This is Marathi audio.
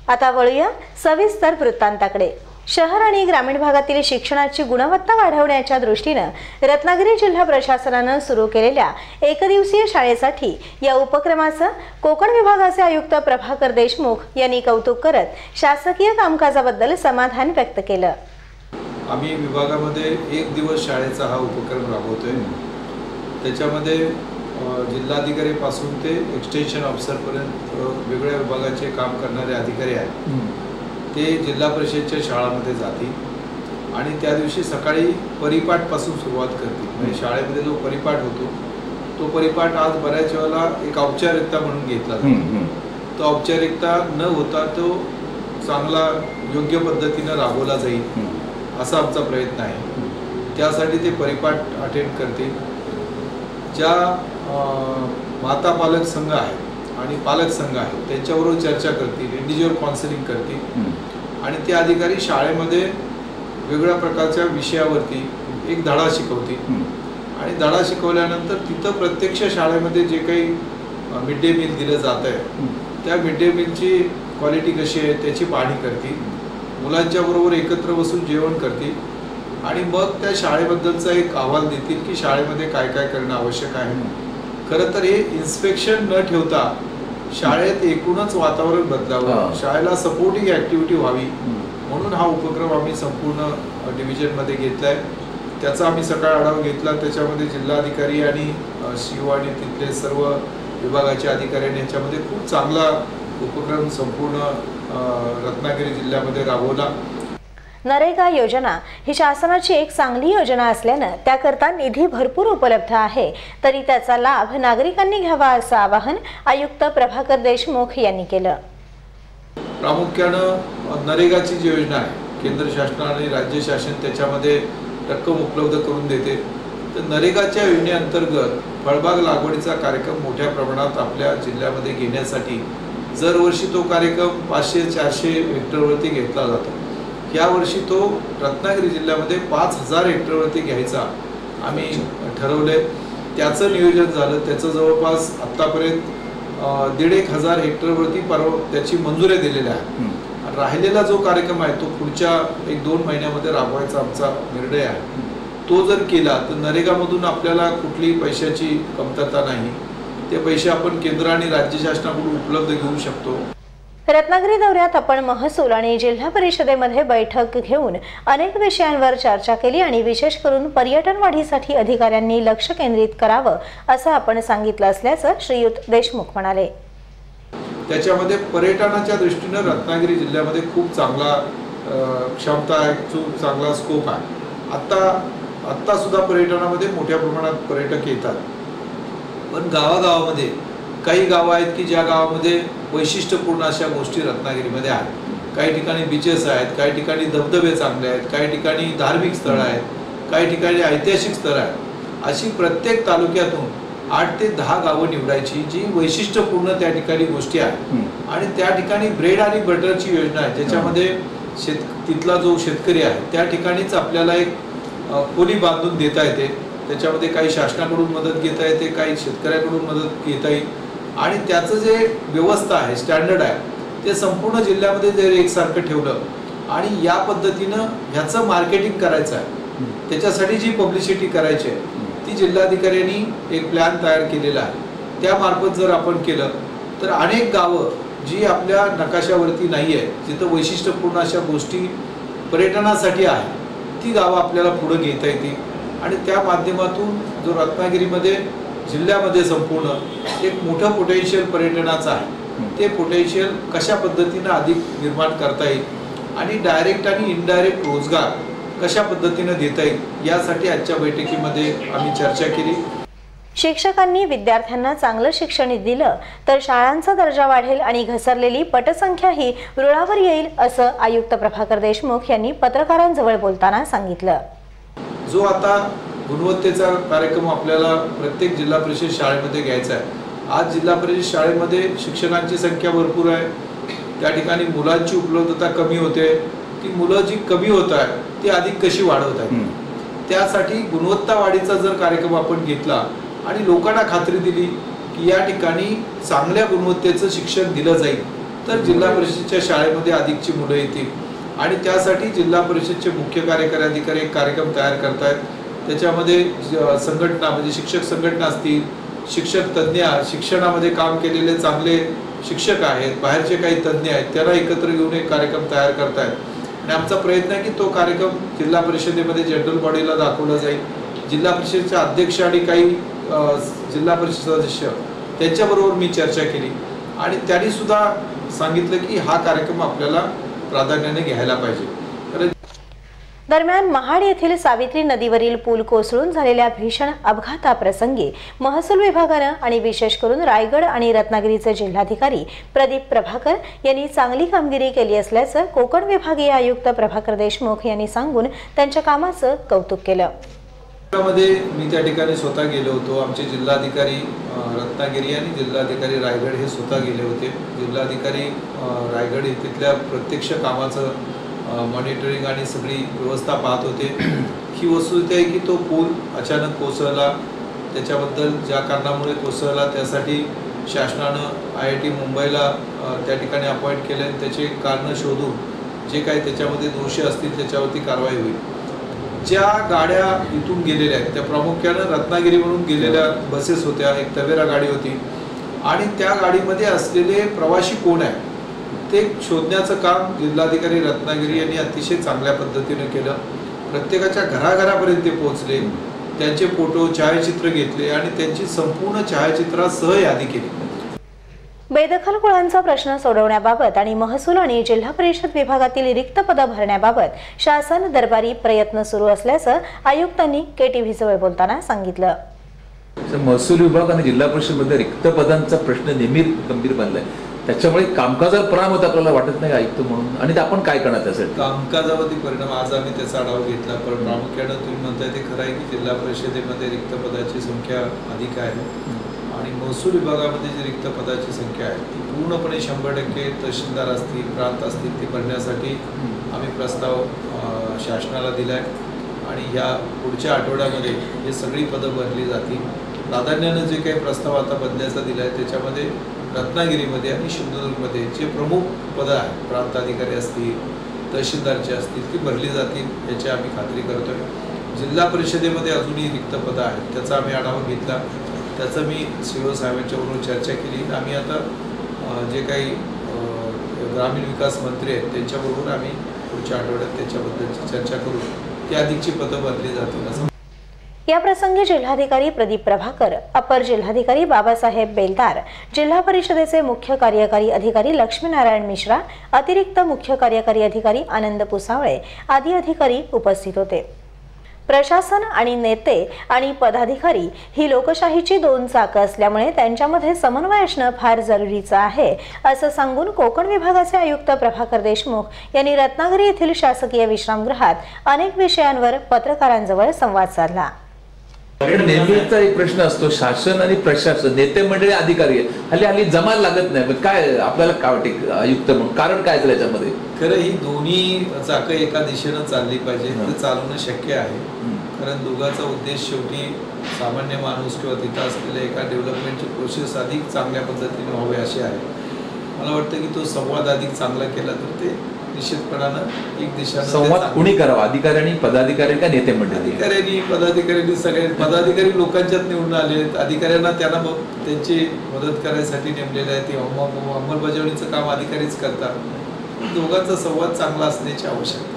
आता वळूया सविस्तर वृत्तांताकडे। शहर आणि ग्रामीण भागातील शिक्षणाची गुणवत्ता वाढवण्याच्या दृष्टीने रत्नागिरी जिल्हा प्रशासनाने सुरू केलेल्या एकदिवसीय शाळेसाठी या उपक्रमाचे कोकण विभागाचे आयुक्त प्रभाकर देशमुख यांनी कौतुक करत शासकीय कामकाजाबद्दल समाधान व्यक्त केले। आम्ही विभागामध्ये एक दिवस शाळेचा हा उपक्रम राबवतोय। त्याच्यामध्ये जिल्हाधिकारी पासून ते एक्सटेन्शन ऑफिसर पर्यंत वेगवेगळ्या विभागाचे काम करणारे अधिकारी आहेत। ते जिल्हा परिषदेच्या शाळांमध्ये जातील आणि त्या दिवशी सकाळी परिपाठ पासून सुरुवात करतील। म्हणजे शाळेमध्ये जो परिपाठ होतो तो परिपाठ आज बऱ्याच वेळेला एक औपचारिकता म्हणून घेतला जातो। तो औपचारिकता न होता तो चांगला योग्य पद्धतीने राबवला जाईल असा आमचा प्रयत्न आहे। त्यासाठी ते परिपाठ अटेंड करतील। ज्या माता पालक संघ आहेत आणि पालक संघ आहेत त्यांच्याबरोबर चर्चा करतील, इंडिव्हिज्युअल काउन्सिलिंग करतील आणि ते अधिकारी शाळेमध्ये वेगवेगळ्या प्रकारच्या विषयावरती एक धडा शिकवतील आणि धडा शिकवल्यानंतर तिथं प्रत्यक्ष शाळेमध्ये जे काही मिड डे मील दिलं जात आहे त्या मिड डे मीलची क्वालिटी कशी आहे त्याची पाहणी करतील, मुलांच्या बरोबर एकत्र बसून जेवण करतील आणि मग त्या शाळेबद्दलचा एक अहवाल देतील की शाळेमध्ये काय काय करणं आवश्यक आहे। खरं तर हे इन्स्पेक्शन न ठेवता शाळेत एकूणच वातावरण बदलावं, शाळेला सपोर्टिंग ॲक्टिव्हिटी व्हावी म्हणून हा उपक्रम आम्ही संपूर्ण डिव्हिजनमध्ये घेतलाय। त्याचा आम्ही सकाळ आढावा घेतला। त्याच्यामध्ये जिल्हाधिकारी आणि सीओ आणि तिथले सर्व विभागाचे अधिकारी यांच्यामध्ये खूप चांगला उपक्रम संपूर्ण रत्नागिरी जिल्ह्यामध्ये राबवला। नरेगा योजना ही शासनाची एक चांगली योजना असल्याने त्याकरता निधी भरपूर उपलब्ध आहे, तरी त्याचा लाभ नागरिकांनी घ्यावा असं आवाहन आयुक्त प्रभाकर देशमुख यांनी केलं। प्रामुख्याने नरेगाची जी योजना आहे केंद्र शासन आणि राज्य शासन त्याच्यामध्ये रक्कम उपलब्ध करून देते। तर नरेगाच्या योजनेअंतर्गत फळबाग लागवडीचा कार्यक्रम मोठ्या प्रमाणात आपल्या जिल्ह्यामध्ये घेण्यासाठी दरवर्षी तो कार्यक्रम 500-400 हेक्टरवरती घेतला जातो। या वर्षी तो रत्नागिरी जिल्ह्यामध्ये 5000 हेक्टरवरती घ्यायचा आम्ही ठरवले। त्याचं नियोजन झालं। त्याचं जवळपास आतापर्यंत 1500 हेक्टरवरती त्याची मंजुरी दिलेल्या आहे। राहिलेला जो कार्यक्रम आहे तो पुढच्या 1-2 महिन्यामध्ये राबवायचा आमचा निर्णय आहे। तो जर केला तर नरेगामधून आपल्याला कुठलीही पैशाची कमतरता नाही। ते पैसे आपण केंद्र आणि राज्य शासनाकडून उपलब्ध घेऊ शकतो। रत्नागिरी दौऱ्यात आपण महसूल आणि जिल्हा परिषदेमध्ये बैठक घेऊन अनेक विषयांवर चर्चा केली आणि विशेष करून पर्यटन वाढीसाठी अधिकाऱ्यांनी लक्ष केंद्रित करावं असं आपण सांगितलं असल्याचं श्रीयुत देशमुख म्हणाले। त्याच्यामध्ये पर्यटनाच्या दृष्टीने रत्नागिरी जिल्ह्यामध्ये खूप चांगला क्षमता आहे, खूप चांगला स्कोप आहे। आता सुद्धा पर्यटनामध्ये मोठ्या प्रमाणात पर्यटक येतात। पण गावागावामध्ये काही गावं आहेत की ज्या गावामध्ये वैशिष्ट्यपूर्ण अशा गोष्टी रत्नागिरीमध्ये आहेत। काही ठिकाणी बीचेस आहेत, काही ठिकाणी धबधबे चांगले आहेत, काही ठिकाणी धार्मिक स्थळं आहेत, काही ठिकाणी ऐतिहासिक स्थळं आहेत। अशी प्रत्येक तालुक्यातून 8 ते 10 गावं निवडायची जी वैशिष्ट्यपूर्ण त्या ठिकाणी गोष्टी आहेत आणि त्या ठिकाणी ब्रेड आणि बटरची योजना आहे ज्याच्यामध्ये तिथला जो शेतकरी आहे त्या ठिकाणीच आपल्याला एक खोली बांधून देता येते। त्याच्यामध्ये काही शासनाकडून मदत घेता येते, काही शेतकऱ्याकडून मदत घेता येईल आणि त्याचं जे व्यवस्था आहे, स्टँडर्ड आहे ते संपूर्ण जिल्ह्यामध्ये जर एकसारखं ठेवलं आणि या पद्धतीनं ह्याचं मार्केटिंग करायचं आहे, त्याच्यासाठी जी पब्लिसिटी करायची आहे ती जिल्हाधिकाऱ्यांनी एक प्लॅन तयार केलेला आहे। त्यामार्फत जर आपण केलं तर अनेक गावं जी आपल्या नकाशावरती नाही आहे, जिथं वैशिष्ट्यपूर्ण अशा गोष्टी पर्यटनासाठी आहे ती गावं आपल्याला पुढे घेता येतील आणि त्या माध्यमातून जो रत्नागिरीमध्ये जिल्ह्यामध्ये संपूर्ण एक मोठं पोटेन्शियल पर्यटनाचं आहे ते पोटेन्शियल कशा पद्धतीने अधिक निर्माण करता येईल आणि डायरेक्ट आणि इनडायरेक्ट रोजगार कशा पद्धतीने देता येईल यासाठी आजच्या बैठकीमध्ये आम्ही चर्चा केली। शिक्षकांनी विद्यार्थ्यांना चांगलं शिक्षण दिलं तर शाळांचा दर्जा वाढेल आणि घसरलेली पटसंख्याही रुळावर येईल असं आयुक्त प्रभाकर देशमुख यांनी पत्रकारांजवळ बोलताना सांगितलं। जो आता गुणवत्तेचा कार्यक्रम आपल्याला प्रत्येक जिल्हा परिषद शाळेमध्ये घ्यायचा आहे। आज जिल्हा परिषद शाळेमध्ये शिक्षकांची संख्या भरपूर आहे, त्या ठिकाणी मुलांची उपलब्धता कमी होते। ती मुलं जी कमी होत आहे ती अधिक कशी वाढवता येईल त्यासाठी गुणवत्ता वाढीचा जर कार्यक्रम आपण घेतला आणि लोकांना खात्री दिली की या ठिकाणी चांगल्या गुणवत्तेचं शिक्षण दिलं जाईल तर जिल्हा परिषदेच्या शाळेमध्ये अधिकची मुलं येतील आणि त्यासाठी जिल्हा परिषदचे मुख्य कार्यकारी अधिकारी एक कार्यक्रम तयार करतायत। त्याच्यामध्ये संघटना म्हणजे शिक्षक संघटना असतील, शिक्षक तज्ञ, शिक्षणामध्ये काम केलेले चांगले शिक्षक आहेत, बाहेरचे काही तज्ञ आहेत, त्याला एकत्र घेऊन एक कार्यक्रम तयार करतायत आणि आमचा प्रयत्न आहे की तो कार्यक्रम जिल्हा परिषदेमध्ये जनरल बॉडीला दाखवला जाईल। जिल्हा परिषदेचे अध्यक्ष आणि काही जिल्हा परिषद सदस्य त्यांच्याबरोबर मी चर्चा केली आणि त्यांनी सुद्धा सांगितलं की हा कार्यक्रम आपल्याला प्राधान्याने घ्यायला पाहिजे। दरम्यान महाड येथील सावित्री नदीवरील पूल कोसळून झालेल्या भीषण अपघाताप्रसंगी महसूल विभागानं आणि विशेष करून रायगड आणि रत्नागिरीचे जिल्हाधिकारी प्रदीप प्रभाकर यांनी चांगली कामगिरी केली असल्याचं कोकण विभागीय आयुक्त प्रभाकर देशमुख यांनी सांगून त्यांच्या कामाचं कौतुक केलं। मी त्या ठिकाणी स्वतः गेलो होतो। आमचे जिल्हाधिकारी रत्नागिरी आणि जिल्हाधिकारी रायगड हे स्वतः गेले होते। जिल्हाधिकारी रायगड तिथल्या प्रत्यक्ष कामाचं मॉनिटरिंग आणि सगळी व्यवस्था पाहत होते। ही वस्तुस्थिती आहे की तो पूल अचानक कोसळला, त्याच्याबद्दल ज्या कारणामुळे कोसळला त्यासाठी शासनानं IIT मुंबईला त्या ठिकाणी अपॉइंट केले आणि त्याचे कारण शोधून जे काही त्याच्यामध्ये दोषी असतील त्याच्यावरती कारवाई होईल। ज्या गाड्या इथून गेलेल्या आहेत त्या प्रामुख्याने रत्नागिरी म्हणून गेलेल्या बसेस होत्या, एक तवेरा गाडी होती आणि त्या गाडीमध्ये असलेले प्रवासी कोण आहे ते शोधण्याचं काम जिल्हाधिकारी रत्नागिरी यांनी अतिशय चांगल्या पद्धतीने केलं। प्रत्येकाच्या घराघरापर्यंत ते पोहोचले, त्यांचे फोटो छायाचित्र घेतले आणि त्यांची संपूर्ण छायाचित्रासह यादी केली। बेदखलखोरांचा प्रश्न सोडवण्याबाबत आणि महसूल आणि जिल्हा परिषद विभागातील रिक्त पदं भरण्याबाबत शासन दरबारी प्रयत्न सुरू असल्याचं आयुक्तांनी KTV जवळ बोलताना सांगितलं। महसूल विभाग आणि जिल्हा परिषदेमध्ये रिक्त पदांचा प्रश्न नेहमी गंभीर बनलाय, त्याच्यामुळे कामकाजावर परिणाम होता आपल्याला वाटत नाही आयुक्त म्हणून, आणि आपण काय करणार त्यासाठी? कामकाजावरती परिणाम आज आम्ही त्याचा आढावा घेतला, पण प्रामुख्याने तुम्ही म्हणताय ते खरं आहे की जिल्हा परिषदेमध्ये रिक्त पदाची संख्या अधिक आहे आणि महसूल विभागामध्ये जी रिक्त पदाची संख्या आहे ती पूर्णपणे 100% तहसीलदार असतील, प्रांत असतील ते भरण्यासाठी आम्ही प्रस्ताव शासनाला दिलाय आणि या पुढच्या आठवड्यामध्ये हे सगळी पदं भरली जातील। प्राधान्याने जे काही प्रस्ताव आता बदल्याचा दिलाय त्याच्यामध्ये रत्नागिरीमध्ये आणि सिंधुदुर्गमध्ये जे प्रमुख पदं आहेत, प्रांत अधिकारी असतील, तहसीलदारचे असतील, ती भरली जातील याची आम्ही खात्री करतोय। जिल्हा परिषदेमध्ये अजूनही रिक्त पदं आहेत, त्याचा आम्ही आढावा घेतला, त्याचं मी CO साहेबांच्याबरोबर चर्चा केली। आम्ही आता जे काही ग्रामीण विकास मंत्री आहेत त्यांच्याबरोबर आम्ही पुढच्या आठवड्यात त्याच्याबद्दलची चर्चा करू, ती अधिकची पदं भरली जातील असं। या प्रसंगी जिल्हाधिकारी प्रदीप प्रभाकर, अपर जिल्हाधिकारी बाबासाहेब बेलदार, जिल्हा परिषदेचे मुख्य कार्यकारी अधिकारी लक्ष्मीनारायण मिश्रा, अतिरिक्त मुख्य कार्यकारी अधिकारी आनंद पुसावळे आदी अधिकारी उपस्थित होते। प्रशासन आणि नेते आणि पदाधिकारी ही लोकशाहीची दोन चाकं असल्यामुळे त्यांच्यामध्ये समन्वय असणं फार जरुरीचं आहे असं सांगून कोकण विभागाचे आयुक्त प्रभाकर देशमुख यांनी रत्नागिरी येथील शासकीय विश्रामगृहात अनेक विषयांवर पत्रकारांजवळ संवाद साधला। नेहमीचा एक प्रश्न असतो, शासन आणि प्रशासन, नेते मंडळी, अधिकारी हल्ली जमायला लागत नाही, काय आपल्याला काय वाटते आयुक्त म्हणून, कारण काय त्याच्यामध्ये? खरं ही दोन्ही चाकं एका दिशेनं चालली पाहिजे, ते चालवणं शक्य आहे, कारण दोघांचा उद्देश शेवटी सामान्य माणूस किंवा तिथं असलेल्या एका डेव्हलपमेंटची प्रोसेस अधिक चांगल्या पद्धतीने व्हावी अशी आहे। मला वाटतं की तो संवाद अधिक चांगला केला तर ते निश्चितपणानं एक दिशा संवाद कोणी करावा, अधिकाऱ्यांनी, पदाधिकारी का नेते मंडळी? अधिकाऱ्यांनी, पदाधिकाऱ्यांनी, सगळे पदाधिकारी लोकांच्यात निवडून आलेत, अधिकाऱ्यांना त्यांना त्यांची मदत करायसाठी नेमलेले आहेत, ती अंमलबजावणीचं काम अधिकारीच करतात। दोघांचा संवाद चांगला असण्याची आवश्यकता